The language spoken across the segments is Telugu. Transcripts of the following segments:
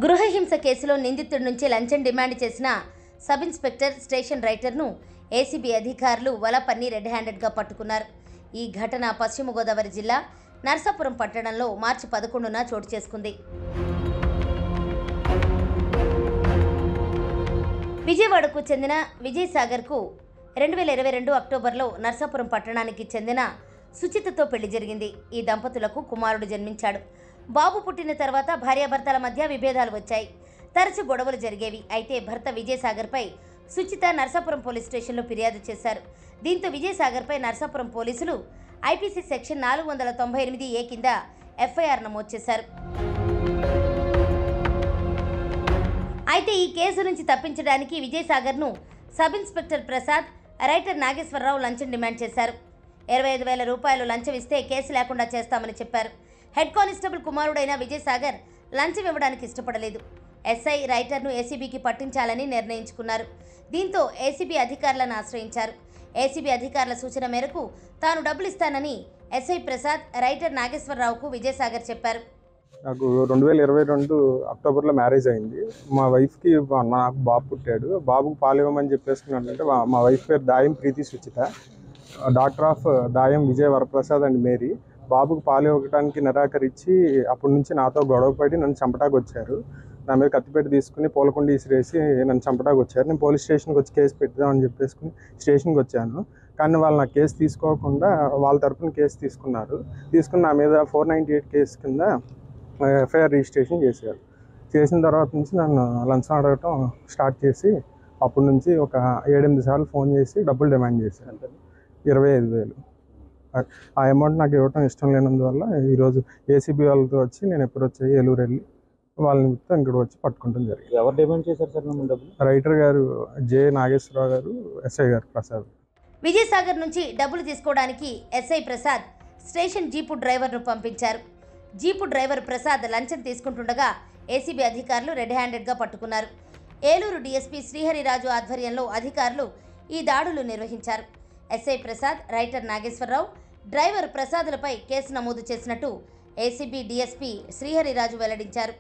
గృహహింస కేసులో నిందితుడి నుంచి లంచం డిమాండ్ చేసిన సబ్ ఇన్స్పెక్టర్ స్టేషన్ రైటర్ను ఏసీబీ అధికారులు వలపన్ని రెడ్ హ్యాండెడ్గా పట్టుకున్నారు. ఈ ఘటన పశ్చిమ గోదావరి జిల్లా నర్సాపురం పట్టణంలో మార్చి 11న చోటు చేసుకుంది. విజయవాడకు చెందిన విజయసాగర్కు 2022 అక్టోబర్లో నర్సాపురం పట్టణానికి చెందిన సుచితతో పెళ్లి జరిగింది. ఈ దంపతులకు కుమారుడు జన్మించాడు. బాబు పుట్టిన తర్వాత భార్యాభర్తల మధ్య విభేదాలు వచ్చాయి. తరచు గొడవలు జరిగేవి. అయితే భర్త విజయసాగర్పై సుచిత నర్సాపురం పోలీస్ స్టేషన్లో ఫిర్యాదు చేశారు. దీంతో విజయసాగర్పై నర్సాపురం పోలీసులు ఐపీసీ సెక్షన్ 498A కింద ఎఫ్ఐఆర్ నమోదు చేశారు. అయితే ఈ కేసు నుంచి తప్పించడానికి విజయసాగర్ను sub inspector Prasad, writer Nageswararao లంచం డిమాండ్ చేశారు. 25,000 రూపాయలు లంచం ఇస్తే కేసు లేకుండా చేస్తామని చెప్పారు. హెడ్ కానిస్టేబుల్ కుమారుడైన విజయసాగర్ లంచం ఇవ్వడానికి ఇష్టపడలేదు. ఎస్ఐ రైటర్ను ఏసీబీకి పట్టించాలని నిర్ణయించుకున్నారు. దీంతో ఏసీబీ అధికారులను ఆశ్రయించారు. ఏసీబీ అధికారుల సూచన మేరకు తాను డబ్బులు ఇస్తానని ఎస్ఐ ప్రసాద్, రైటర్ నాగేశ్వరరావుకు విజయసాగర్ చెప్పారు. నాకు 2022 అక్టోబర్లో మ్యారేజ్ అయింది. మా వైఫ్కి నాకు బాబు పుట్టాడు. బాబుకు పాలు ఇవ్వమని చెప్పేసుకున్నానంటే మా వైఫ్ పేరు Dayam Preethi Suchitha, doctor of Dayam Vijaya Varaprasad and Mary. బాబుకు పాలు ఇవ్వడానికి నిరాకరించి అప్పటి నుంచి నాతో గొడవపడి నన్ను చంపటానికి వచ్చారు. నా మీద కత్తిపెట్టి తీసుకుని పూలకుండి ఇసిరేసి నన్ను చంపటానికి వచ్చారు. నేను పోలీస్ స్టేషన్కి వచ్చి కేసు పెడదామని చెప్పేసుకుని స్టేషన్కి వచ్చాను. కానీ వాళ్ళు నా కేసు తీసుకోకుండా వాళ్ళ తరఫున కేసు తీసుకుని నా మీద 498 కేసు కింద ఎఫ్ఐఆర్ రిజిస్ట్రేషన్ చేశారు. చేసిన తర్వాత నుంచి నన్ను లంచం అడగటం స్టార్ట్ చేసి అప్పటి నుంచి ఒక 7-8 సార్లు ఫోన్ చేసి డబ్బులు డిమాండ్ చేశారు. 25,000. ఆ అమౌంట్ నాకు ఇవ్వటం ఇష్టం లేనందువల్ల ఈరోజు ఏసీబీ వాళ్ళతో వచ్చి నేను ఎప్పుడు వచ్చాయి ఏలూరు వెళ్ళి వాళ్ళ నిమిత్తం ఇక్కడ వచ్చి పట్టుకుంటాం జరిగింది. ఎవరు డిమాండ్ చేశారు సార్ డబ్బులు? రైటర్ గారు జే నాగేశ్వరరావు గారు, ఎస్ఐ గారు ప్రసాద్. విజయసాగర్ నుంచి డబ్బులు తీసుకోవడానికి ఎస్ఐ ప్రసాద్ స్టేషన్ జీపు డ్రైవర్ను పంపించారు. జీపు డ్రైవర్ ప్రసాద్ లంచం తీసుకుంటుండగా ఏసీబీ అధికారులు రెడ్ హ్యాండెడ్గా పట్టుకున్నారు. ఏలూరు డీఎస్పీ శ్రీహరిరాజు ఆధ్వర్యంలో అధికారులు ఈ దాడులు నిర్వహించారు. SI Prasad, writer Nageswararao, driver ప్రసాద్లపై కేసు నమోదు చేసినట్టు ఏసీబీ డీఎస్పీ శ్రీహరిరాజు వెల్లడించారు.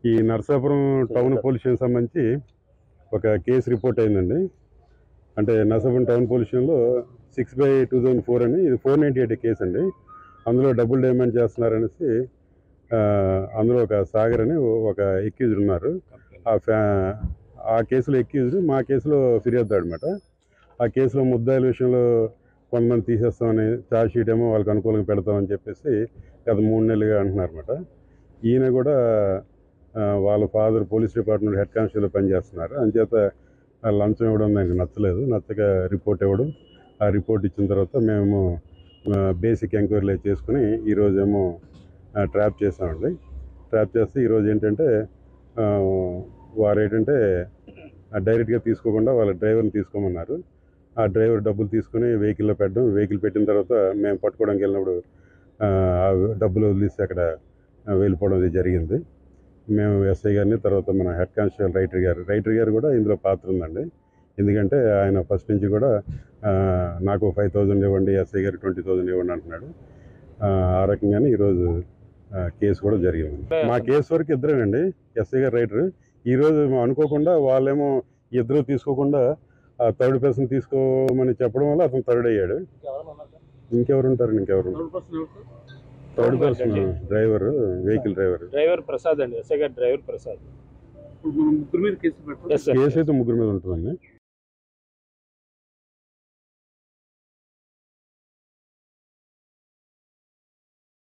ఈ నర్సాపురం టౌన్ పోలీస్ స్టేషన్ సంబంధించి ఒక కేసు రిపోర్ట్ అయిందండి. అంటే నర్సాపురం టౌన్ పోలీస్ స్టేషన్లో 6/2004 అని, ఇది 498 కేసు అండి. అందులో డబ్బులు డిమాండ్ చేస్తున్నారనేసి అందులో ఒక సాగర్ అని ఒక ఎక్యూజ్డ్ ఉన్నారు. ఆ కేసులో ఎక్యూజ్డ్ మా కేసులో ఫిర్యాదు అనమాట. ఆ కేసులో ముద్దాయిల విషయంలో కొంతమంది తీసేస్తామని, ఛార్జ్ షీట్ ఏమో వాళ్ళకి అనుకూలంగా పెడతామని చెప్పేసి గత 3 నెలలుగా అంటున్నారు అనమాట. ఈయన కూడా వాళ్ళ father police department head constable పనిచేస్తున్నారు. అంచేత లంచం ఇవ్వడం నాకు నచ్చలేదు. నచ్చక రిపోర్ట్ ఇవ్వడం, ఆ రిపోర్ట్ ఇచ్చిన తర్వాత మేము బేసిక్ ఎంక్వైరీలు చేసుకుని ఈరోజేమో ట్రాప్ చేసామండి. ట్రాప్ చేస్తే ఈరోజు ఏంటంటే వారు ఏంటంటే డైరెక్ట్గా తీసుకోకుండా వాళ్ళ డ్రైవర్ని తీసుకోమన్నారు. ఆ డ్రైవర్ డబ్బులు తీసుకుని వెహికల్లో పెట్టడం, వెహికల్ పెట్టిన తర్వాత మేము పట్టుకోవడానికి వెళ్ళినప్పుడు డబ్బులు వదిలేసి అక్కడ వెళ్ళిపోవడం జరిగింది. మేము ఎస్ఐ గారిని, తర్వాత మన హెడ్ కానిస్టేబుల్ రైటర్ గారు కూడా ఇందులో పాత్ర ఉందండి. ఎందుకంటే ఆయన ఫస్ట్ నుంచి కూడా నాకు 5,000 ఇవ్వండి, ఎస్ఐ గారికి 20,000 ఇవ్వండి అంటున్నాడు. ఆ రకంగానే ఈరోజు కేసు కూడా జరిగింది. మా కేసు వరకు ఇద్దరేనండి, ఎస్ఐ గారు, రైటర్. ఈరోజు అనుకోకుండా వాళ్ళేమో ఇద్దరు తీసుకోకుండా థర్డ్ పర్సన్ తీసుకోమని చెప్పడం వల్ల అతను థర్డ్ అయ్యాడు. ఇంకెవరు ఉంటారు? Third person driver, vehicle driver Prasad అండి. ఎస్ఐ గారు డ్రైవర్ ప్రసాద్. కేసు అయితే 3 మీద ఉంటుందండి.